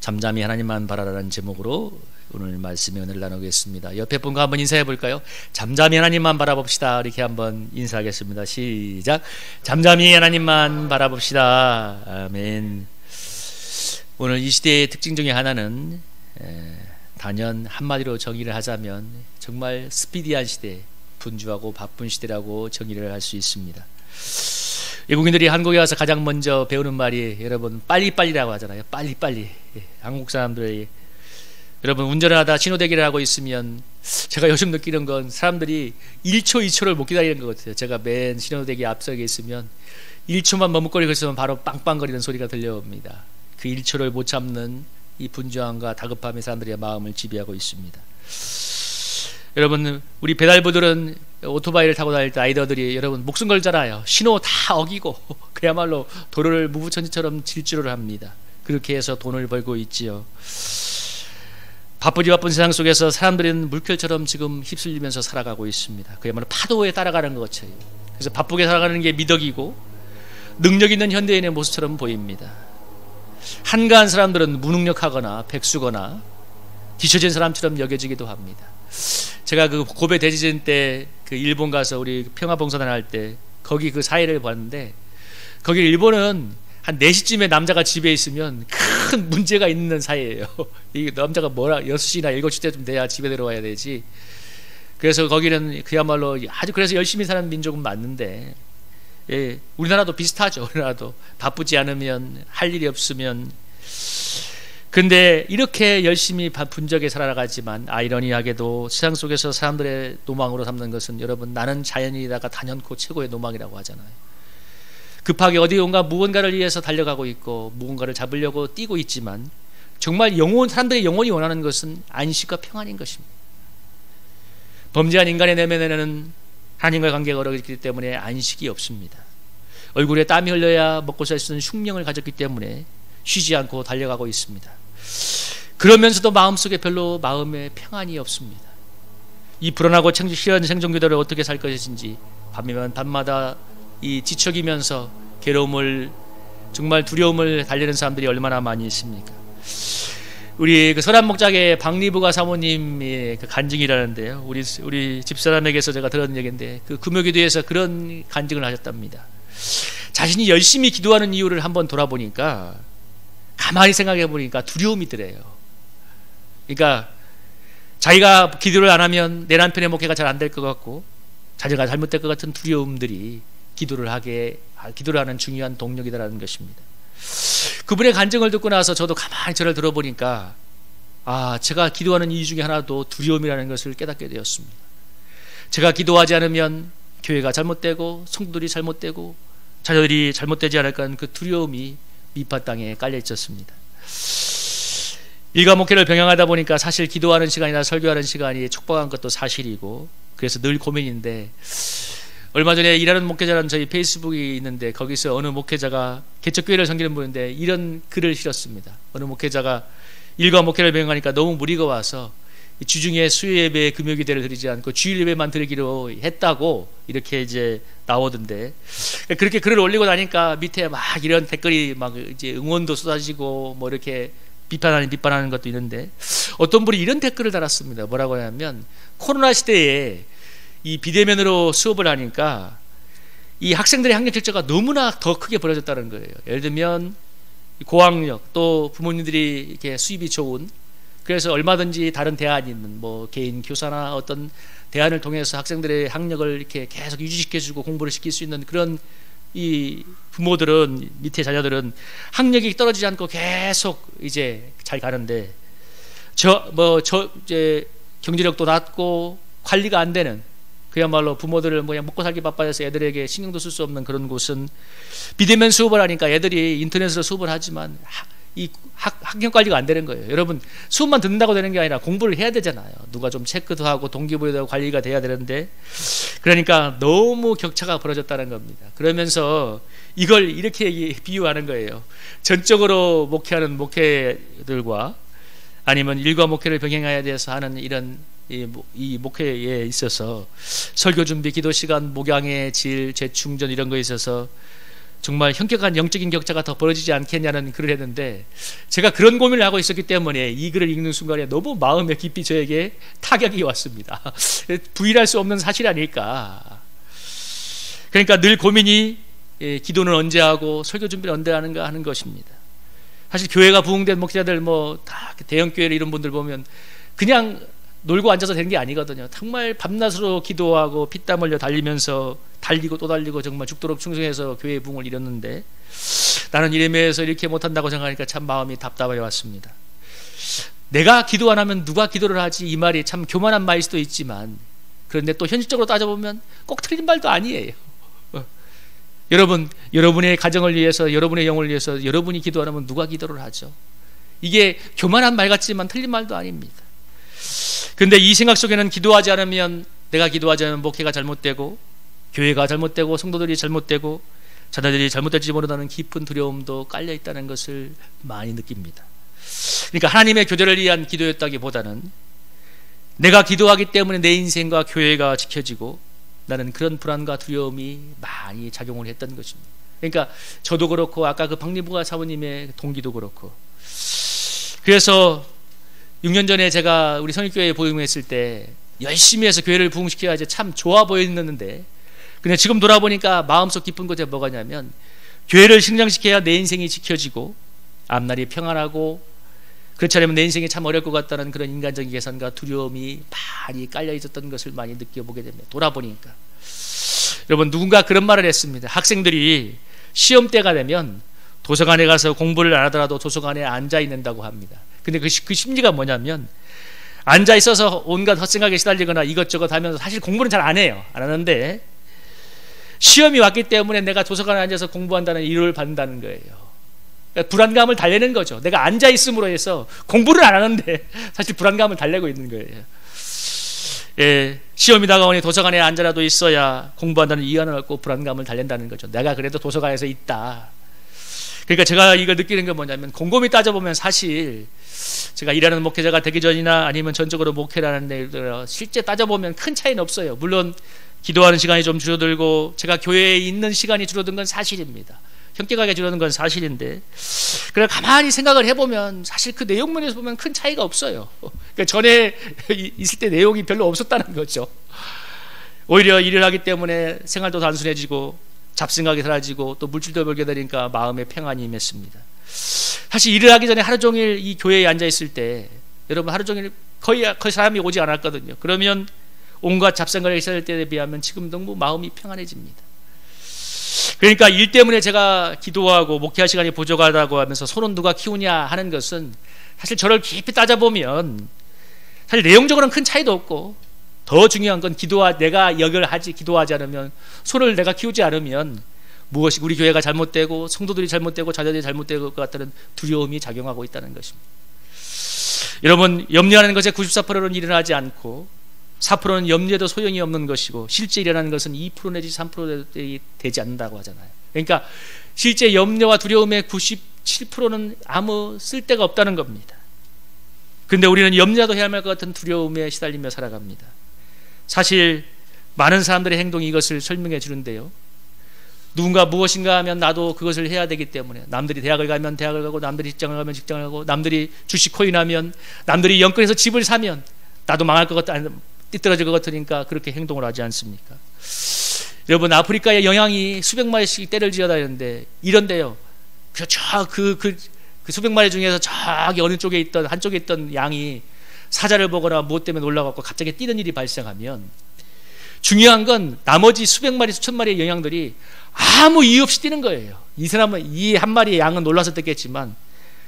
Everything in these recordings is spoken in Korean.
잠잠히 하나님만 바라라는 제목으로 오늘 말씀의 은혜를 나누겠습니다. 옆에 분과 한번 인사해 볼까요? 잠잠히 하나님만 바라봅시다. 이렇게 한번 인사하겠습니다. 시작. 잠잠히 하나님만 바라봅시다. 아멘. 오늘 이 시대의 특징 중에 하나는 단연 한마디로 정의를 하자면 정말 스피디한 시대, 분주하고 바쁜 시대라고 정의를 할 수 있습니다. 외국인들이 한국에 와서 가장 먼저 배우는 말이 여러분 빨리빨리라고 하잖아요. 빨리빨리. 한국 사람들이 여러분 운전을 하다 신호대기를 하고 있으면 제가 요즘 느끼는 건 사람들이 1초 2초를 못 기다리는 것 같아요. 제가 맨 신호대기 앞서게 있으면 1초만 머뭇거리고 있으면 바로 빵빵거리는 소리가 들려옵니다. 그 1초를 못 참는 이 분주함과 다급함이 사람들의 마음을 지배하고 있습니다. 여러분 우리 배달부들은 오토바이를 타고 다닐 때 라이더들이 여러분 목숨 걸잖아요. 신호 다 어기고 그야말로 도로를 무부천지처럼 질주를 합니다. 그렇게 해서 돈을 벌고 있지요. 바쁘디 바쁜 세상 속에서 사람들은 물결처럼 지금 휩쓸리면서 살아가고 있습니다. 그야말로 파도에 따라가는 것처럼. 그래서 바쁘게 살아가는 게 미덕이고 능력 있는 현대인의 모습처럼 보입니다. 한가한 사람들은 무능력하거나 백수거나 뒤처진 사람처럼 여겨지기도 합니다. 제가 그 고베 대지진 때 그 일본 가서 우리 평화봉사단 할 때 거기 그 사회를 봤는데 거기 일본은 한 4시쯤에 남자가 집에 있으면 큰 문제가 있는 사회예요. 이 남자가 6시나 7시쯤 돼야 집에 들어와야 되지. 그래서 거기는 그야말로 아주 그래서 열심히 사는 민족은 맞는데 우리나라도 비슷하죠. 우리나라도 바쁘지 않으면 할 일이 없으면 근데 이렇게 열심히 분주하게 살아가지만 아이러니하게도 세상 속에서 사람들의 노망으로 삼는 것은 여러분 나는 자연이다가 단연코 최고의 노망이라고 하잖아요. 급하게 어디온가 무언가를 위해서 달려가고 있고 무언가를 잡으려고 뛰고 있지만 정말 사람들의 영혼이 원하는 것은 안식과 평안인 것입니다. 범죄한 인간의 내면에는 하나님과의 관계가 어렵기 때문에 안식이 없습니다. 얼굴에 땀이 흘려야 먹고 살 수 있는 숙명을 가졌기 때문에 쉬지 않고 달려가고 있습니다. 그러면서도 마음속에 별로 마음에 평안이 없습니다. 이 불안하고 싫은 생존기도를 어떻게 살 것인지 밤이면 밤마다 이 지쳐기면서 괴로움을 정말 두려움을 달래는 사람들이 얼마나 많이 있습니까? 우리 그 서란 목장의 박리부가 사모님의 그 간증이라는데요. 우리 집사람에게서 제가 들은 얘기인데 그 금요기도에서 그런 간증을 하셨답니다. 자신이 열심히 기도하는 이유를 한번 돌아보니까 가만히 생각해 보니까 두려움이 들어요. 그러니까 자기가 기도를 안 하면 내 남편의 목회가 잘 안 될 것 같고 자녀가 잘못될 것 같은 두려움들이 기도를 하는 중요한 동력이다라는 것입니다. 그분의 간증을 듣고 나서 저도 가만히 저를 들어보니까 제가 기도하는 이유 중에 하나도 두려움이라는 것을 깨닫게 되었습니다. 제가 기도하지 않으면 교회가 잘못되고 성도들이 잘못되고 자녀들이 잘못되지 않을까 하는 그 두려움이 밑바탕에 깔려 있었습니다. 일과 목회를 병행하다 보니까 사실 기도하는 시간이나 설교하는 시간이 촉박한 것도 사실이고 그래서 늘 고민인데 얼마 전에 일하는 목회자라는 저희 페이스북이 있는데 거기서 어느 목회자가 개척교회를 섬기는 분인데 이런 글을 실었습니다. 어느 목회자가 일과 목회를 병행하니까 너무 무리가 와서 주중에 수요예배에 금요기도를 드리지 않고 주일예배만 드리기로 했다고 이렇게 이제 나오던데 그렇게 글을 올리고 나니까 밑에 막 이런 댓글이 막 이제 응원도 쏟아지고 뭐 이렇게 비판하는 것도 있는데 어떤 분이 이런 댓글을 달았습니다. 뭐라고 하냐면 코로나 시대에 이 비대면으로 수업을 하니까 이 학생들의 학력 질서가 너무나 더 크게 벌어졌다는 거예요. 예를 들면 고학력 또 부모님들이 이렇게 수입이 좋은 그래서 얼마든지 다른 대안이 있는 뭐 개인 교사나 어떤 대안을 통해서 학생들의 학력을 이렇게 계속 유지시켜주고 공부를 시킬 수 있는 그런 이 부모들은 밑에 자녀들은 학력이 떨어지지 않고 계속 이제 잘 가는데 이제 경제력도 낮고 관리가 안 되는 그야말로 부모들을 그냥 먹고 살기 바빠져서 애들에게 신경도 쓸 수 없는 그런 곳은 비대면 수업을 하니까 애들이 인터넷으로 수업을 하지만 이 학력 관리가 안 되는 거예요. 여러분 수업만 듣는다고 되는 게 아니라 공부를 해야 되잖아요. 누가 좀 체크도 하고 동기부여도 하고 관리가 돼야 되는데 그러니까 너무 격차가 벌어졌다는 겁니다. 그러면서 이걸 이렇게 비유하는 거예요. 전적으로 목회하는 목회들과 아니면 일과 목회를 병행해야 돼서 하는 이런 이 목회에 있어서 설교 준비, 기도 시간, 목양의 질, 재충전 이런 거에 있어서 정말 현격한 영적인 격차가 더 벌어지지 않겠냐는 글을 했는데, 제가 그런 고민을 하고 있었기 때문에 이 글을 읽는 순간에 너무 마음에 깊이 저에게 타격이 왔습니다. 부인할 수 없는 사실 아닐까. 그러니까 늘 고민이 기도는 언제 하고 설교 준비는 언제 하는가 하는 것입니다. 사실 교회가 부흥된 목사들 다 대형 교회 이런 분들 보면 그냥 놀고 앉아서 되는 게 아니거든요. 정말 밤낮으로 기도하고 피땀 흘려 달리면서 달리고 또 달리고 정말 죽도록 충성해서 교회의 부흥을 이뤘는데, 나는 이래매에서 이렇게 못한다고 생각하니까 참 마음이 답답해 왔습니다. 내가 기도 안 하면 누가 기도를 하지, 이 말이 참 교만한 말일 수도 있지만, 그런데 또 현실적으로 따져보면 꼭 틀린 말도 아니에요. 여러분, 여러분의 가정을 위해서, 여러분의 영혼을 위해서 여러분이 기도 안 하면 누가 기도를 하죠? 이게 교만한 말 같지만 틀린 말도 아닙니다. 그런데 이 생각 속에는 기도하지 않으면, 내가 기도하지 않으면 목회가 잘못되고 교회가 잘못되고 성도들이 잘못되고 자녀들이 잘못될지 모른다는 깊은 두려움도 깔려 있다는 것을 많이 느낍니다. 그러니까 하나님의 교제를 위한 기도였다기보다는 내가 기도하기 때문에 내 인생과 교회가 지켜지고, 나는 그런 불안과 두려움이 많이 작용을 했던 것입니다. 그러니까 저도 그렇고 아까 그 박리부가 사모님의 동기도 그렇고, 그래서 6년 전에 제가 우리 성일교회에 부흥했을 때 열심히 해서 교회를 부흥시켜야지 참 좋아 보였는데, 근데 지금 돌아보니까 마음속 깊은 곳에 뭐가냐면, 교회를 성장시켜야 내 인생이 지켜지고 앞날이 평안하고, 그렇지 않으면 내 인생이 참 어려울 것 같다는 그런 인간적인 계산과 두려움이 많이 깔려 있었던 것을 많이 느껴보게 됩니다. 돌아보니까. 여러분, 누군가 그런 말을 했습니다. 학생들이 시험 때가 되면 도서관에 가서 공부를 안 하더라도 도서관에 앉아 있는다고 합니다. 근데 그 심리가 뭐냐면, 앉아 있어서 온갖 헛생각에 시달리거나 이것저것 하면서 사실 공부는 잘 안 해요. 안 하는데 시험이 왔기 때문에 내가 도서관에 앉아서 공부한다는 위로를 받는다는 거예요. 그러니까 불안감을 달래는 거죠. 내가 앉아 있음으로 해서 공부를 안 하는데 사실 불안감을 달래고 있는 거예요. 시험이 다가오니 도서관에 앉아라도 있어야 공부한다는 위안을 얻고 불안감을 달랜다는 거죠. 내가 그래도 도서관에서 있다. 그러니까 제가 이걸 느끼는 건 뭐냐면, 곰곰이 따져보면 사실 제가 일하는 목회자가 되기 전이나 아니면 전적으로 목회라는 데 실제 따져보면 큰 차이는 없어요. 물론 기도하는 시간이 좀 줄어들고 제가 교회에 있는 시간이 줄어든 건 사실입니다. 현격하게 줄어든 건 사실인데, 그래 가만히 생각을 해보면 사실 그 내용면에서 보면 큰 차이가 없어요. 그러니까 전에 있을 때 내용이 별로 없었다는 거죠. 오히려 일을 하기 때문에 생활도 단순해지고 잡생각이 사라지고 또 물질도 벌게 되니까 마음의 평안이 임했습니다. 사실 일을 하기 전에 하루 종일 이 교회에 앉아 있을 때, 여러분 하루 종일 거의 사람이 오지 않았거든요. 그러면 온갖 잡생각이 있을 때에 비하면 지금 너무 마음이 평안해집니다. 그러니까 일 때문에 제가 기도하고 목회할 시간이 부족하다고 하면서 손은 누가 키우냐 하는 것은, 사실 저를 깊이 따져보면 사실 내용적으로는 큰 차이도 없고, 더 중요한 건 내가 역을 하지, 기도하지 않으면, 손을 내가 키우지 않으면 무엇이 우리 교회가 잘못되고 성도들이 잘못되고 자녀들이 잘못될 것 같다는 두려움이 작용하고 있다는 것입니다. 여러분, 염려하는 것의 94%는 일어나지 않고 4%는 염려도 소용이 없는 것이고, 실제 일어나는 것은 2% 내지 3% 되지 않는다고 하잖아요. 그러니까 실제 염려와 두려움의 97%는 아무 쓸데가 없다는 겁니다. 그런데 우리는 염려도 해야 할 것 같은 두려움에 시달리며 살아갑니다. 사실 많은 사람들의 행동이 이것을 설명해 주는데요, 누군가 무엇인가 하면 나도 그것을 해야 되기 때문에, 남들이 대학을 가면 대학을 가고, 남들이 직장을 가면 직장을 가고, 남들이 주식 코인하면, 남들이 연끌해서 집을 사면 나도 망할 것 같다, 띠떨어질 것 같으니까 그렇게 행동을 하지 않습니까? 여러분, 아프리카의 영양이 수백 마리씩 떼를 지어다니는데 이런데요, 그 수백 마리 중에서 저기 어느 쪽에 있던, 한쪽에 있던 양이 사자를 보거나 무엇 때문에 놀라갖고 갑자기 뛰는 일이 발생하면, 중요한 건 나머지 수백 마리 수천 마리의 영양들이 아무 이유 없이 뛰는 거예요. 이 사람은, 이 한 마리의 양은 놀라서 뛰겠지만,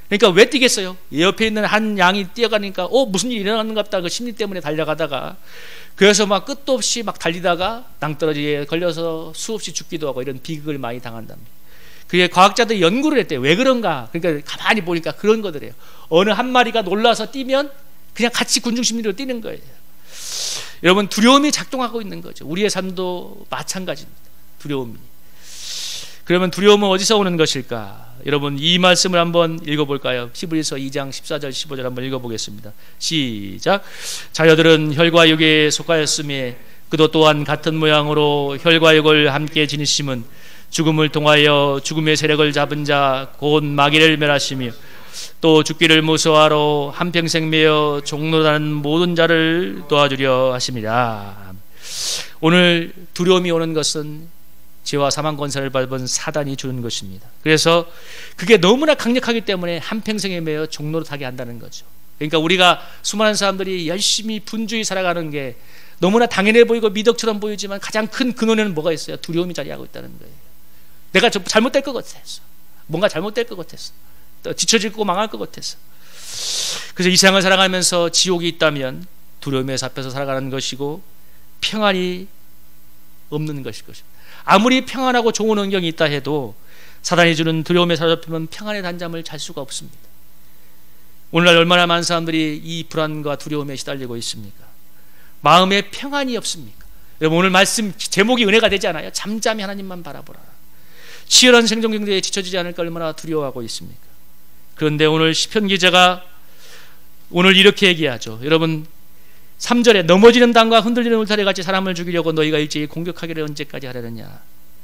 그러니까 왜 뛰겠어요? 옆에 있는 한 양이 뛰어가니까 무슨 일이 일어나는가 보다, 그 심리 때문에 달려가다가, 그래서 막 끝도 없이 막 달리다가 낭떠러지에 걸려서 수없이 죽기도 하고 이런 비극을 많이 당한답니다. 그게 과학자들이 연구를 했대요. 왜 그런가? 그러니까 가만히 보니까 그런 거더래요. 어느 한 마리가 놀라서 뛰면 그냥 같이 군중심리로 뛰는 거예요. 여러분, 두려움이 작동하고 있는 거죠. 우리의 삶도 마찬가지입니다. 두려움이. 그러면 두려움은 어디서 오는 것일까? 여러분, 이 말씀을 한번 읽어볼까요? 히브리서 2장 14절 15절 한번 읽어보겠습니다. 시작. 자녀들은 혈과 육에 속하였으며 그도 또한 같은 모양으로 혈과 육을 함께 지니심은 죽음을 통하여 죽음의 세력을 잡은 자 곧 마귀를 멸하시며 또 죽기를 무서워하러 한평생 매여 종로라는 모든 자를 도와주려 하심이라. 오늘 두려움이 오는 것은 죄와 사망 권세를 밟은 사단이 주는 것입니다. 그래서 그게 너무나 강력하기 때문에 한평생에 매여 종로로 타게 한다는 거죠. 그러니까 우리가 수많은 사람들이 열심히 분주히 살아가는 게 너무나 당연해 보이고 미덕처럼 보이지만 가장 큰 근원에는 뭐가 있어요? 두려움이 자리하고 있다는 거예요. 내가 잘못될 것 같아서, 뭔가 잘못될 것 같아서, 또 뒤처질 거 망할 것 같아서. 그래서 이 세상을 살아가면서 지옥이 있다면 두려움에 잡혀서 살아가는 것이고 평안이 없는 것일 것입니다. 아무리 평안하고 좋은 환경이 있다 해도 사단이 주는 두려움에 사로잡히면 평안의 단잠을 잘 수가 없습니다. 오늘날 얼마나 많은 사람들이 이 불안과 두려움에 시달리고 있습니까? 마음에 평안이 없습니까? 여러분, 오늘 말씀 제목이 은혜가 되지 않아요? 잠잠히 하나님만 바라보라. 치열한 생존 경제에 지쳐지지 않을까 얼마나 두려워하고 있습니까? 그런데 오늘 시편 기자가 오늘 이렇게 얘기하죠. 여러분, 3절에 넘어지는 담과 흔들리는 울타리 같이 사람을 죽이려고 너희가 일제히 공격하기를 언제까지 하려느냐.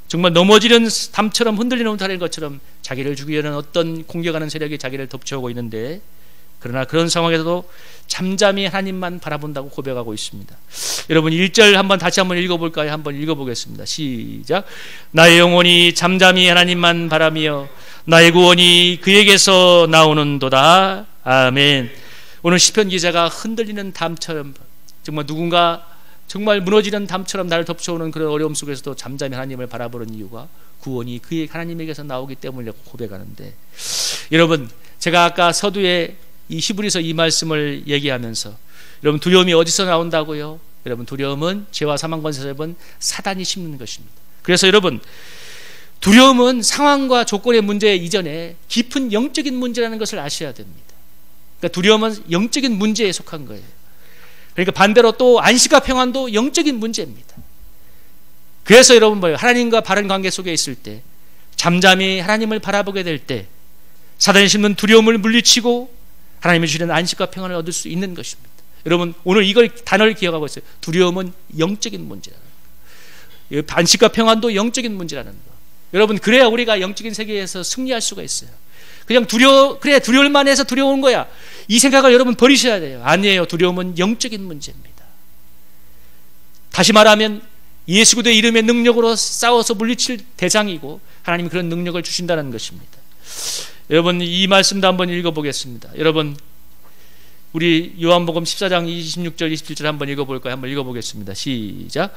정말 넘어지는 담처럼 흔들리는 울타리인 것처럼 자기를 죽이려는 어떤 공격하는 세력이 자기를 덮쳐오고 있는데, 그러나 그런 상황에서도 잠잠히 하나님만 바라본다고 고백하고 있습니다. 여러분, 1절 한번 다시 한번 읽어볼까요? 한번 읽어보겠습니다. 시작. 나의 영혼이 잠잠히 하나님만 바라며 나의 구원이 그에게서 나오는도다. 아멘. 오늘 시편 기자가 흔들리는 담처럼, 정말 누군가 정말 무너지는 담처럼 나를 덮쳐오는 그런 어려움 속에서도 잠잠히 하나님을 바라보는 이유가 구원이 그의 하나님에게서 나오기 때문이라고 고백하는데, 여러분, 제가 아까 서두에 이 히브리서 이 말씀을 얘기하면서 여러분, 두려움이 어디서 나온다고요? 여러분, 두려움은 죄와 사망 권세를 잡은 사단이 심는 것입니다. 그래서 여러분, 두려움은 상황과 조건의 문제 이전에 깊은 영적인 문제라는 것을 아셔야 됩니다. 그러니까 두려움은 영적인 문제에 속한 거예요. 그러니까 반대로 또 안식과 평안도 영적인 문제입니다. 그래서 여러분, 뭐예요? 하나님과 바른 관계 속에 있을 때, 잠잠히 하나님을 바라보게 될 때 사단이 심는 두려움을 물리치고 하나님이 주시는 안식과 평안을 얻을 수 있는 것입니다. 여러분, 오늘 이걸 단어를 기억하고 있어요. 두려움은 영적인 문제라는 거. 안식과 평안도 영적인 문제라는 거. 여러분, 그래야 우리가 영적인 세계에서 승리할 수가 있어요. 그냥 그래, 두려울만 해서 두려운 거야, 이 생각을 여러분 버리셔야 돼요. 아니에요. 두려움은 영적인 문제입니다. 다시 말하면 예수 그리스도의 이름의 능력으로 싸워서 물리칠 대상이고 하나님이 그런 능력을 주신다는 것입니다. 여러분, 이 말씀도 한번 읽어보겠습니다. 여러분, 우리 요한복음 14장 26절 27절 한번 읽어볼까요? 한번 읽어보겠습니다. 시작.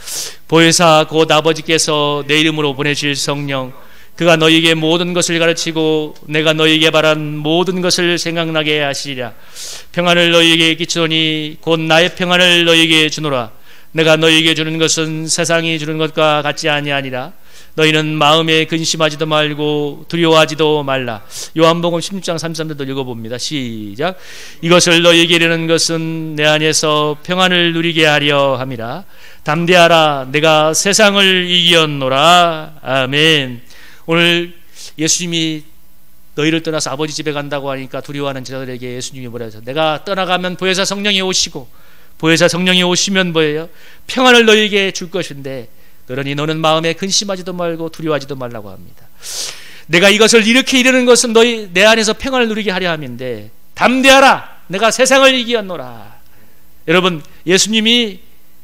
보혜사 곧 아버지께서 내 이름으로 보내실 성령, 그가 너희에게 모든 것을 가르치고 내가 너희에게 바란 모든 것을 생각나게 하시리라. 평안을 너희에게 끼치노니 곧 나의 평안을 너희에게 주노라. 내가 너희에게 주는 것은 세상이 주는 것과 같지 아니하니라. 너희는 마음에 근심하지도 말고 두려워하지도 말라. 요한복음 16장 33절도 읽어봅니다. 시작. 이것을 너희에게 이르는 것은 내 안에서 평안을 누리게 하려 함이라. 담대하라. 내가 세상을 이기었노라. 아멘. 오늘 예수님이 너희를 떠나서 아버지 집에 간다고 하니까 두려워하는 제자들에게 예수님이 뭐라 해서, 내가 떠나가면 보혜사 성령이 오시고 보혜사 성령이 오시면 뭐예요? 평안을 너희에게 줄 것인데 그러니 너는 마음에 근심하지도 말고 두려워하지도 말라고 합니다. 내가 이것을 이렇게 이르는 것은 너희 내 안에서 평안을 누리게 하려 함인데, 담대하라. 내가 세상을 이기었노라. 여러분, 예수님이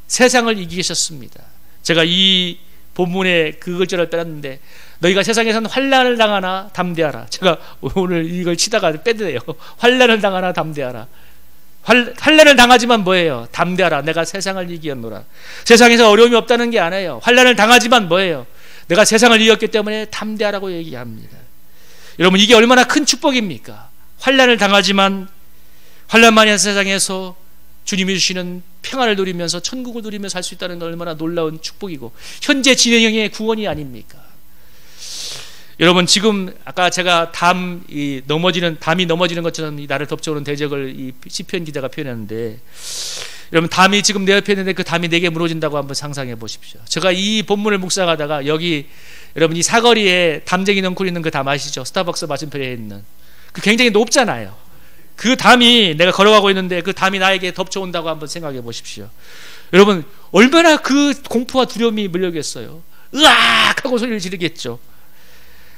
세상을 이기셨습니다. 제가 이 본문에 그 글자를 빼놨는데, 너희가 세상에서는 환난을 당하나 담대하라. 제가 오늘 이걸 치다가 빼드네요. 환난을 당하나 담대하라. 환난을 당하지만 뭐예요? 담대하라. 내가 세상을 이기었노라. 세상에서 어려움이 없다는 게 아니에요. 환난을 당하지만 뭐예요? 내가 세상을 이겼기 때문에 담대하라고 얘기합니다. 여러분, 이게 얼마나 큰 축복입니까? 환난을 당하지만 환난만이 세상에서 주님이 주시는 평안을 누리면서 천국을 누리면서 살 수 있다는 건 얼마나 놀라운 축복이고 현재 진행형의 구원이 아닙니까? 여러분, 지금 아까 제가 담이 넘어지는 것처럼 나를 덮쳐오는 대적을 이 시편 기자가 표현했는데, 여러분, 담이 지금 내 옆에 있는데 그 담이 내게 무너진다고 한번 상상해 보십시오. 제가 이 본문을 묵상하다가 여기 여러분, 이 사거리에 담쟁이 넝쿨 있는 그 담 아시죠? 스타벅스 맞은편에 있는 그 굉장히 높잖아요. 그 담이 내가 걸어가고 있는데 그 담이 나에게 덮쳐온다고 한번 생각해 보십시오. 여러분, 얼마나 그 공포와 두려움이 물려겠어요. 으악 하고 소리를 지르겠죠.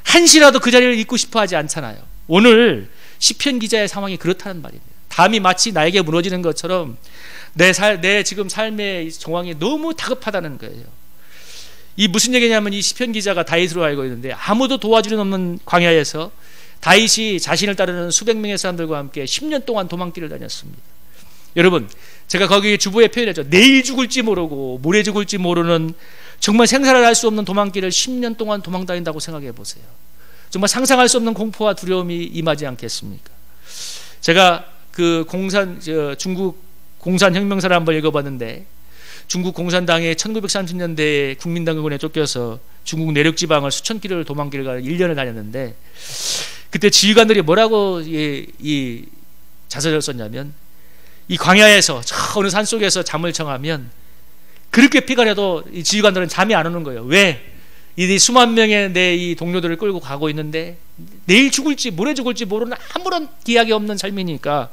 한시라도 그 자리를 잊고 싶어 하지 않잖아요. 오늘 시편 기자의 상황이 그렇다는 말입니다. 담이 마치 나에게 무너지는 것처럼 내 지금 삶의 정황이 너무 다급하다는 거예요. 이 무슨 얘기냐면 이 시편 기자가 다윗으로 알고 있는데 아무도 도와주는 없는 광야에서 다윗이 자신을 따르는 수백 명의 사람들과 함께 10년 동안 도망길을 다녔습니다. 여러분, 제가 거기 주보에 표현했죠. 내일 죽을지 모르고 모레 죽을지 모르는 정말 생사를 알 수 없는 도망길을 10년 동안 도망 다닌다고 생각해 보세요. 정말 상상할 수 없는 공포와 두려움이 임하지 않겠습니까? 제가 그 중국 공산혁명사를 한번 읽어봤는데 중국 공산당이 1930년대에 국민당국원에 쫓겨서 중국 내륙지방을 수천 킬로를 도망길을 가는 1년을 다녔는데 그때 지휘관들이 뭐라고 이 자서를 썼냐면 이 광야에서 저 어느 산속에서 잠을 청하면 그렇게 피가 나도 이 지휘관들은 잠이 안 오는 거예요. 왜? 이 수만 명의 내 이 동료들을 끌고 가고 있는데 내일 죽을지 모레 죽을지 모르는 아무런 기약이 없는 삶이니까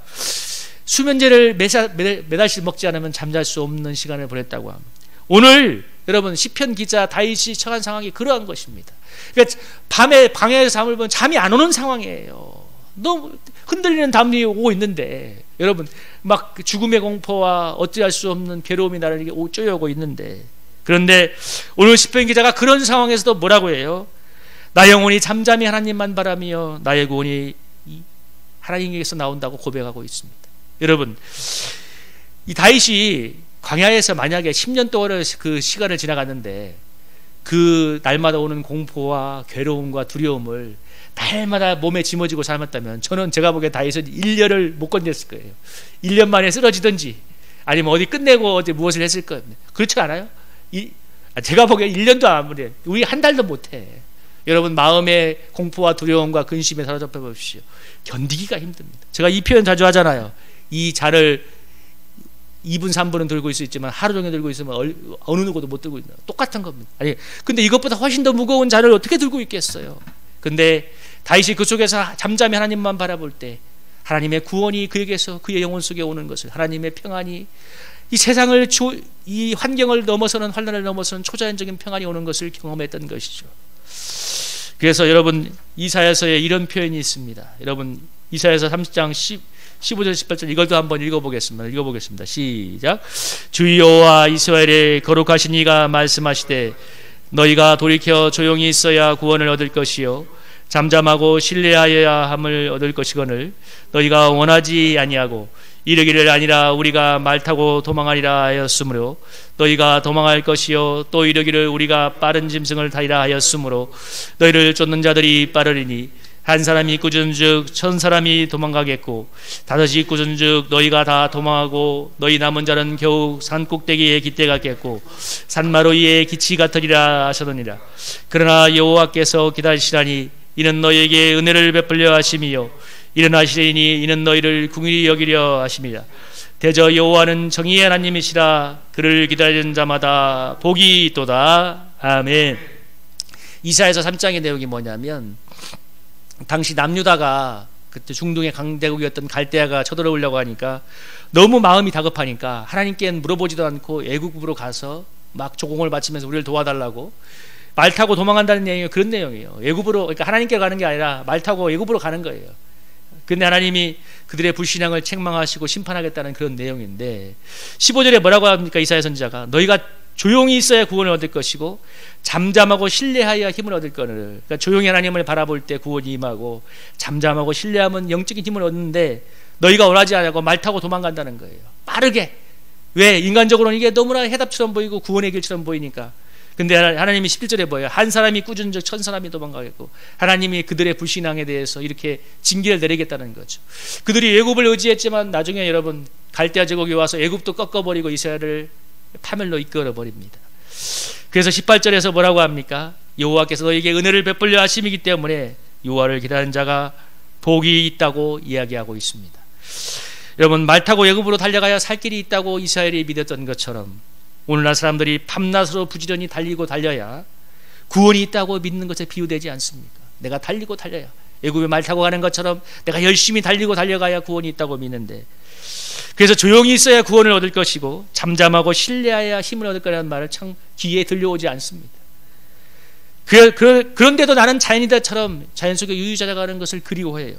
수면제를 매달씩 먹지 않으면 잠잘 수 없는 시간을 보냈다고 합니다. 오늘 여러분 시편 기자 다윗이 처한 상황이 그러한 것입니다. 그러니까 밤에 광야에서 잠을 보면 잠이 안 오는 상황이에요. 너무 흔들리는 담이 오고 있는데 여러분 막 죽음의 공포와 어찌할 수 없는 괴로움이 나를 쫓아오고 있는데 그런데 오늘 시편 기자가 그런 상황에서도 뭐라고 해요? 나 영혼이 잠잠히 하나님만 바라며 나의 구원이 하나님께서 나온다고 고백하고 있습니다. 여러분 이 다윗이 광야에서 만약에 10년 동안의 그 시간을 지나갔는데 그 날마다 오는 공포와 괴로움과 두려움을 날마다 몸에 짊어지고 삶았다면 저는 제가 보기에 다윗은 1년을 못 건졌을 거예요. 1년 만에 쓰러지든지 아니면 어디 끝내고 어디 무엇을 했을 거예요. 그렇지 않아요? 제가 보기에 1년도 안 그래. 우리 한 달도 못해. 여러분 마음의 공포와 두려움과 근심에 사로잡혀 보십시오. 견디기가 힘듭니다. 제가 이 표현 자주 하잖아요. 이 자를 2분 3분은 들고 있을 수 있지만 하루 종일 들고 있으면 어느 누구도 못 들고 있는 똑같은 겁니다. 아니 근데 이것보다 훨씬 더 무거운 자를 어떻게 들고 있겠어요? 근데 다윗이 그 속에서 잠잠히 하나님만 바라볼 때 하나님의 구원이 그에게서 그의 영혼 속에 오는 것을 하나님의 평안이 이 세상을 이 환경을 넘어서는 환난을 넘어서는 초자연적인 평안이 오는 것을 경험했던 것이죠. 그래서 여러분 이사야서에 이런 표현이 있습니다. 여러분 이사야서 30장 15절 18절 이것도 한번 읽어보겠습니다. 시작. 주 여호와 이스라엘의 거룩하신 이가 말씀하시되 너희가 돌이켜 조용히 있어야 구원을 얻을 것이요 잠잠하고 신뢰하여야 함을 얻을 것이거늘 너희가 원하지 아니하고 이르기를 아니라 우리가 말 타고 도망하리라 하였으므로 너희가 도망할 것이요 또 이르기를 우리가 빠른 짐승을 타리라 하였으므로 너희를 쫓는 자들이 빠르리니 한 사람이 꾸준즉 1000사람이 도망가겠고 5이 꾸준즉 너희가 다 도망하고 너희 남은 자는 겨우 산꼭대기에 깃대 같겠고 산마루 위에 기치 같으리라 하셨느니라. 그러나 여호와께서 기다리시라니 이는 너희에게 은혜를 베풀려 하심이요 일어나시리니 이는 너희를 긍휼히 여기려 하심이라. 대저 여호와는 정의의 하나님이시라. 그를 기다리는 자마다 복이 있도다. 아멘. 이사야서 3장의 내용이 뭐냐면 당시 남유다가 그때 중동의 강대국이었던 갈대아가 쳐들어오려고 하니까 너무 마음이 다급하니까 하나님께는 물어보지도 않고 애국으로 가서 막 조공을 바치면서 우리를 도와달라고 말 타고 도망간다는 내용이 그런 내용이에요. 애국으로 그러니까 하나님께 가는 게 아니라 말 타고 애국으로 가는 거예요. 근데 하나님이 그들의 불신앙을 책망하시고 심판하겠다는 그런 내용인데 15절에 뭐라고 합니까? 이사야 선지자가 너희가 조용히 있어야 구원을 얻을 것이고 잠잠하고 신뢰하여야 힘을 얻을 거를. 그러니까 조용히 하나님을 바라볼 때 구원이 임하고 잠잠하고 신뢰하면 영적인 힘을 얻는데 너희가 원하지 않고 말 타고 도망간다는 거예요. 빠르게. 왜? 인간적으로는 이게 너무나 해답처럼 보이고 구원의 길처럼 보이니까. 근데 하나님이 11절에 뭐예요? 한 사람이 꾸준즉 1000사람이 도망가겠고 하나님이 그들의 불신앙에 대해서 이렇게 징계를 내리겠다는 거죠. 그들이 애굽을 의지했지만 나중에 여러분 갈대아 제국이 와서 애굽도 꺾어버리고 이스라엘을 파멸로 이끌어버립니다. 그래서 18절에서 뭐라고 합니까? 여호와께서 너에게 은혜를 베풀려 하심이기 때문에 여호와를 기다리는 자가 복이 있다고 이야기하고 있습니다. 여러분 말 타고 애굽으로 달려가야 살 길이 있다고 이스라엘이 믿었던 것처럼 오늘날 사람들이 밤낮으로 부지런히 달리고 달려야 구원이 있다고 믿는 것에 비유되지 않습니까? 내가 달리고 달려야 애굽에 말 타고 가는 것처럼 내가 열심히 달리고 달려가야 구원이 있다고 믿는데 그래서 조용히 있어야 구원을 얻을 것이고 잠잠하고 신뢰하여야 힘을 얻을 거라는 말을 참 귀에 들려오지 않습니다. 그런데도 나는 자연이다처럼 자연 속에 유유자적하는 것을 그리워해요.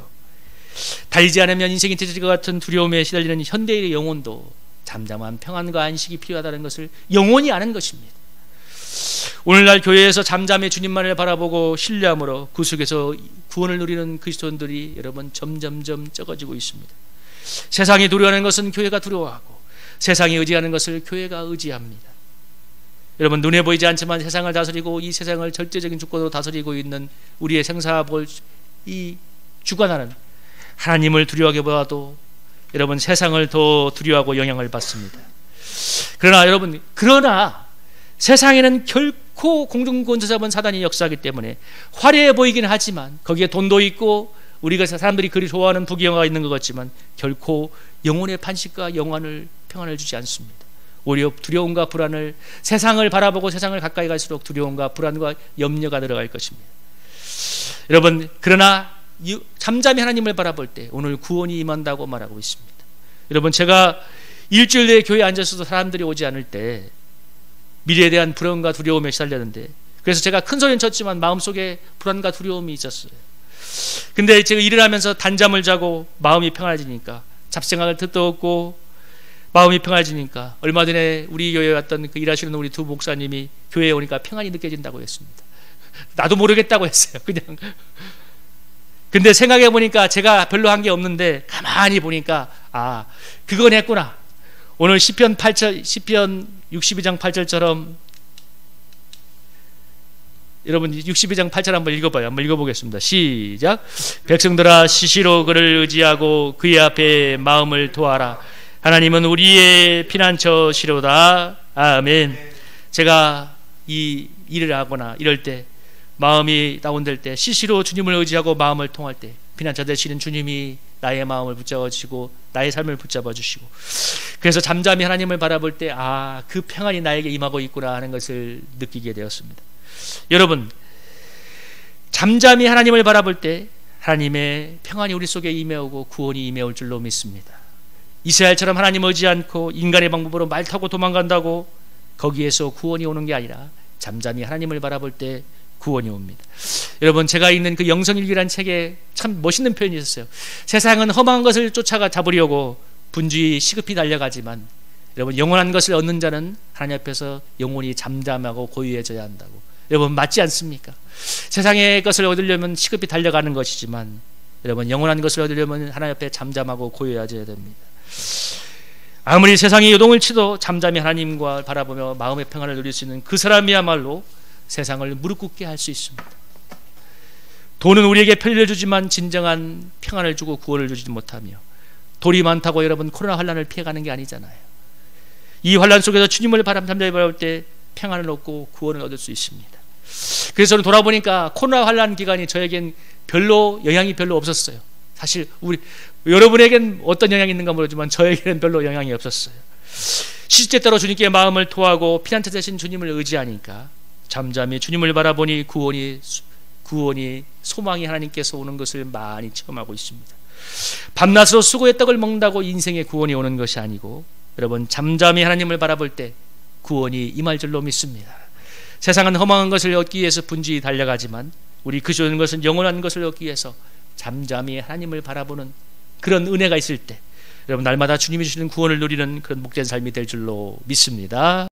달리지 않으면 인생이 뒤처질 것 같은 두려움에 시달리는 현대인의 영혼도 잠잠한 평안과 안식이 필요하다는 것을 영원히 아는 것입니다. 오늘날 교회에서 잠잠히 주님만을 바라보고 신뢰함으로 그 속에서 구원을 누리는 그리스도인들이 여러분 점점점 적어지고 있습니다. 세상이 두려워하는 것은 교회가 두려워하고, 세상이 의지하는 것을 교회가 의지합니다. 여러분, 눈에 보이지 않지만 세상을 다스리고 이 세상을 절대적인 주권으로 다스리고 있는 우리의 생사볼 이 주관하는 하나님을 두려워하기보다도 여러분 세상을 더 두려워하고 영향을 받습니다. 그러나 세상에는 결코 공중권세 잡은 사단이 역사하기 때문에 화려해 보이긴 하지만, 거기에 돈도 있고 우리가 사람들이 그리 좋아하는 부귀영화가 있는 것 같지만 결코 영혼의 판식과 평안을 주지 않습니다. 오히려 두려움과 불안을, 세상을 바라보고 세상을 가까이 갈수록 두려움과 불안과 염려가 들어갈 것입니다. 여러분, 그러나 잠잠히 하나님을 바라볼 때 오늘 구원이 임한다고 말하고 있습니다. 여러분, 제가 일주일 내에 교회에 앉아서도 사람들이 오지 않을 때 미래에 대한 불안과 두려움에 시달렸는데, 그래서 제가 큰 소리는 쳤지만 마음속에 불안과 두려움이 있었어요. 근데 제가 일을 하면서 단잠을 자고 마음이 평안해지니까, 잡생각을 듣도 없고 마음이 평안해지니까, 얼마 전에 우리 교회에 왔던 그 일하시는 우리 두 목사님이 교회에 오니까 평안이 느껴진다고 했습니다. 나도 모르겠다고 했어요. 그냥. 근데 생각해 보니까 제가 별로 한 게 없는데 가만히 보니까 그건 했구나. 오늘 시편 62장 8절처럼, 여러분 62장 8절 한번 읽어봐요. 한번 읽어보겠습니다. 시작. 백성들아, 시시로 그를 의지하고 그의 앞에 마음을 토하라. 하나님은 우리의 피난처시로다. 아멘. 제가 이 일을 하거나 이럴 때, 마음이 다운될 때, 시시로 주님을 의지하고 마음을 통할 때 피난처 되시는 주님이 나의 마음을 붙잡아 주시고 나의 삶을 붙잡아 주시고, 그래서 잠잠히 하나님을 바라볼 때 그 평안이 나에게 임하고 있구나 하는 것을 느끼게 되었습니다. 여러분, 잠잠히 하나님을 바라볼 때 하나님의 평안이 우리 속에 임해오고 구원이 임해올 줄로 믿습니다. 이스라엘처럼 하나님을 의지 않고 인간의 방법으로 말 타고 도망간다고 거기에서 구원이 오는 게 아니라 잠잠히 하나님을 바라볼 때 구원이 옵니다. 여러분, 제가 읽는 그 영성일기라는 책에 참 멋있는 표현이 있었어요. 세상은 험한 것을 쫓아가 잡으려고 분주히 시급히 달려가지만, 여러분, 영원한 것을 얻는 자는 하나님 앞에서 영원히 잠잠하고 고요해져야 한다고. 여러분, 맞지 않습니까? 세상의 것을 얻으려면 시급히 달려가는 것이지만, 여러분, 영원한 것을 얻으려면 하나님 앞에 잠잠하고 고요해져야 됩니다. 아무리 세상이 요동을 치도 잠잠히 하나님과 바라보며 마음의 평안을 누릴 수 있는 그 사람이야말로 세상을 무릎 꿇게 할 수 있습니다. 돈은 우리에게 편리를 주지만 진정한 평안을 주고 구원을 주지 못하며, 돌이 많다고 여러분 코로나 환란을 피해가는 게 아니잖아요. 이 환란 속에서 주님을 잠잠히 바라볼 때 평안을 얻고 구원을 얻을 수 있습니다. 그래서 저는 돌아보니까 코로나 환란 기간이 저에겐 영향이 별로 없었어요. 사실 여러분에겐 어떤 영향이 있는가 모르지만 저에게는 별로 영향이 없었어요. 시시때때로 주님께 마음을 토하고 피난처 되신 주님을 의지하니까 잠잠히 주님을 바라보니 구원이 소망이 하나님께서 오는 것을 많이 체험하고 있습니다. 밤낮으로 수고의 떡을 먹는다고 인생의 구원이 오는 것이 아니고, 여러분, 잠잠히 하나님을 바라볼 때 구원이 임할 줄로 믿습니다. 세상은 허망한 것을 얻기 위해서 분주히 달려가지만 우리 그리스도인 것은 영원한 것을 얻기 위해서 잠잠히 하나님을 바라보는 그런 은혜가 있을 때, 여러분, 날마다 주님이 주시는 구원을 누리는 그런 복된 삶이 될 줄로 믿습니다.